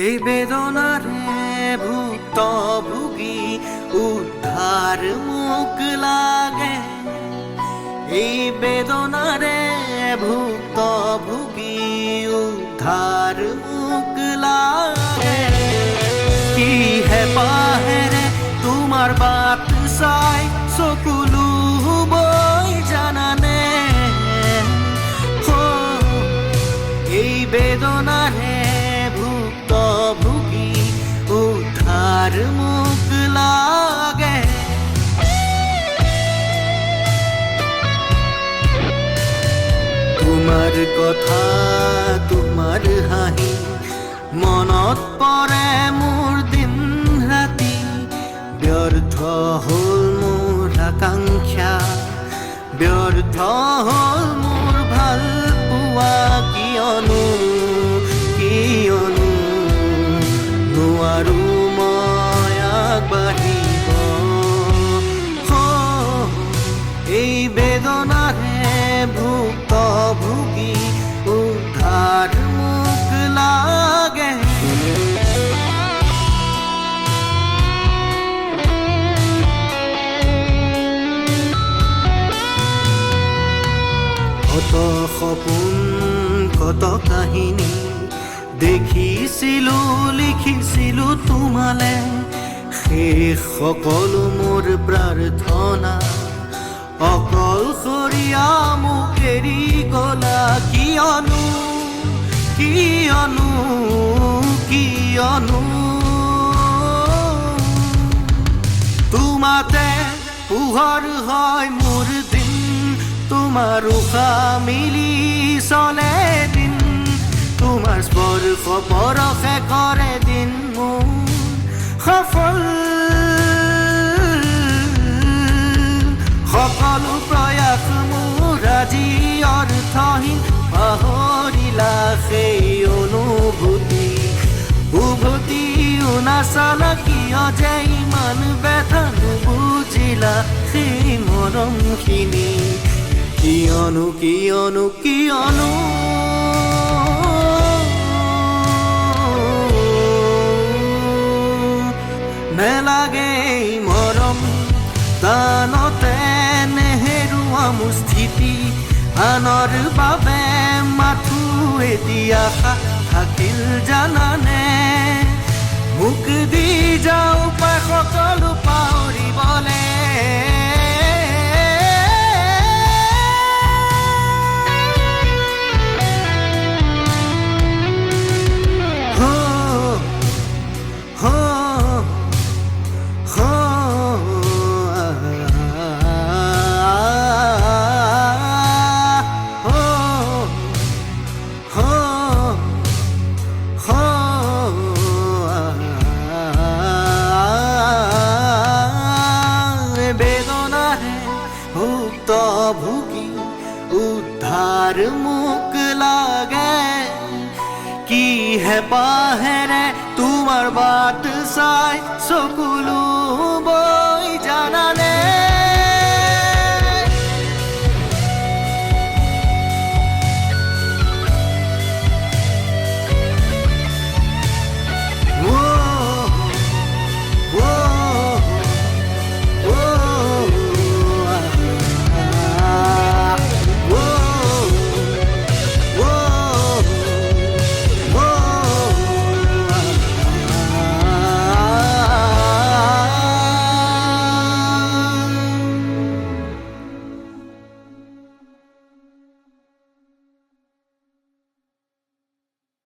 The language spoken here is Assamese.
এই বেদনারে ভুক্তভোগী উদ্ধার মুখ লাগে। এই বেদনারে ভুক্তভোগী উদ্ধার মুখ লাগে। কি হে পাহেরে তোমার বাত চাই চকুলো বৈ জানানে। এই বেদনারে ভুক্তভোগী উদ্ধার মুখ লাগে। তোমার কথা তোমার হাঁহি মনত পৰে মোৰ দিন ৰাতি। ব্যৰ্থ হ'ল মোৰ আকাংক্ষা, ব্যৰ্থ হ'ল মোৰ ভাল পোৱা। কিয়নো নোৱাৰো মই আগবাঢ়িব। এই বেদনাৰে ভুক্তভোগী উদ্ধাৰ মুখ লাগে। কত সপোন কত কাহিনী দেখিছিলো লিখিছিলো তোমালে। শেষ সকলো মোৰ প্ৰাৰ্থনা অকলশৰীয়া মোক এৰি গলা। কিয়নো তোমাতে পোহৰ হয় মোৰ দিন। তোমাৰ উশাহ মিলি চলে দিন, তোমাৰ স্পৰ্শ পৰশে কৰে দিন মোৰ সফল। সকলো প্ৰয়াস মোৰ আজি অৰ্থহীন। পাহৰিলা সেই উভতিও নাচালা। কিয় যে ইমান ব্যথা নুবুজিলা সেই মৰমখিনি। কিয়নো নেলাগে মৰম দানতে নেহেৰুৱা মোৰ স্থিতি। আনৰ বাবে মাথো এদিয়া থাকিল জানানে। মোক দি যাওঁ পাই সকলো পাহৰিবলে। ভুক্তভোগী উদ্ধাৰ মুখ লাগে। কি হে পাহেৰে তোমাৰ বাট চাই চকুলো